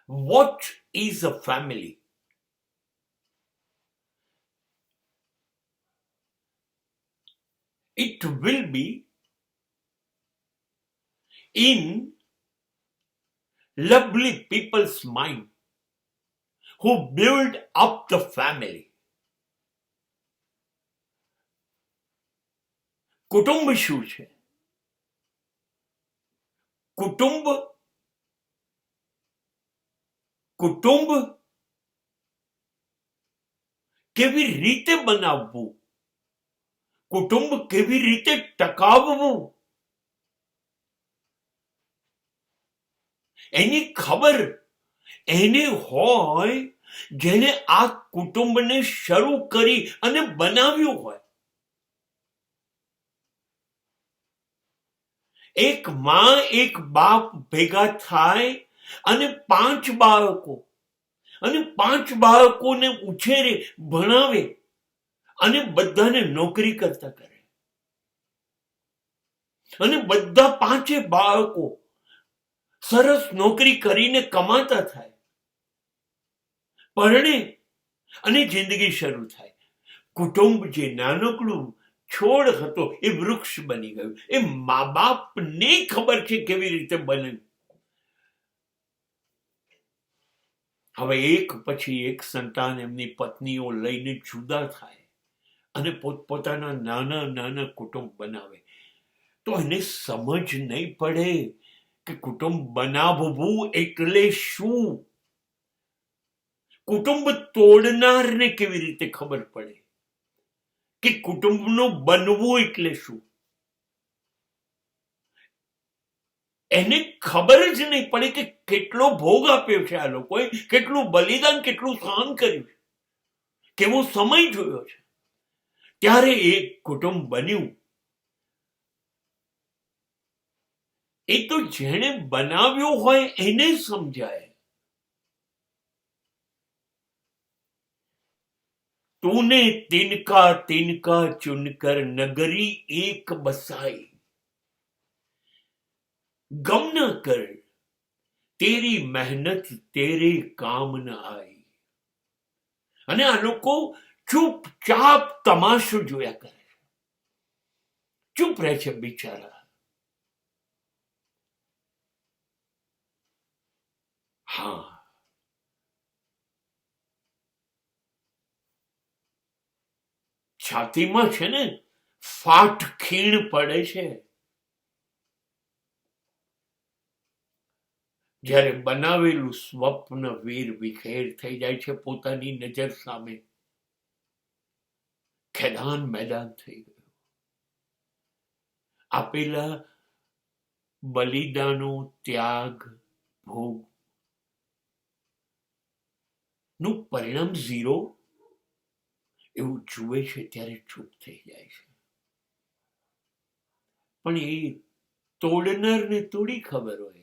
What is a family? It will be in lovely people's mind who build up the family. કુટુંબ શું છે? કુટુંબ કેવી રીતે બનાવવું, કુટુંબ કેવી રીતે ટકાવવું, એની ખબર એને હોય જેને આ કુટુંબને શરૂ કરી અને બનાવ્યું હોય. એક માં એક બાપ ભેગા થાય અને 5 બાળકો અને 5 બાળકોને ઉછેરે, ભણાવે અને બધાને નોકરી કરતા કરે અને બધા 5 બાળકો સરસ નોકરી કરીને કમાતા થાય, પરણે અને જિંદગી શરૂ થાય. કુટુંબ જે નાનકડું છોડ હતો એ વૃક્ષ બની ગયું. એ મા બાપને ખબર છે કેવી રીતે બને. હવે એક પછી એક સંતાન એમની પત્નીઓ લઈને જુદા થાય અને પોતપોતાના નાના નાના કુટુંબ બનાવે, તો એને સમજ નહીં પડે કે કુટુંબ બનાવવું એટલે શું. કુટુંબ તોડનારને કેવી રીતે ખબર પડે કે કુટુંબનું બનવું એટલે શું. એને ખબર જ નહીં પડે કે કેટલો ભોગ આપ્યો છે આ લોકોએ, કેટલું બલિદાન, કેટલું સહન કર્યું છે, કેવો સમય જોયો છે, ત્યારે એક કુટુંબ બન્યું. એ તો જેણે બનાવ્યો હોય એને સમજાય. तूने तिनका तिनका चुनकर नगरी एक बसाई, गम न कर तेरी મહેનત તેરે કામ ન આઈ. અને આ લોકો ચૂપચાપ તમાશો જોયા કરે છે, ચૂપ રહે છે બિચારા. હા, છાતીમાં છે ને ફાટ ખીણ પડે છે જ્યારે બનાવેલું સ્વપ્ન વીર વિખેર થઈ જાય છે પોતાની નજર સામે. ખેદાન મેદાન થઈ ગયું. આપેલા બલિદાનો, ત્યાગ, ભોગ નું પરિણામ 0 એવું જુએ છે ત્યારે ચૂપ થઈ જાય છે. પણ એ તોડનારને થોડી ખબર હોય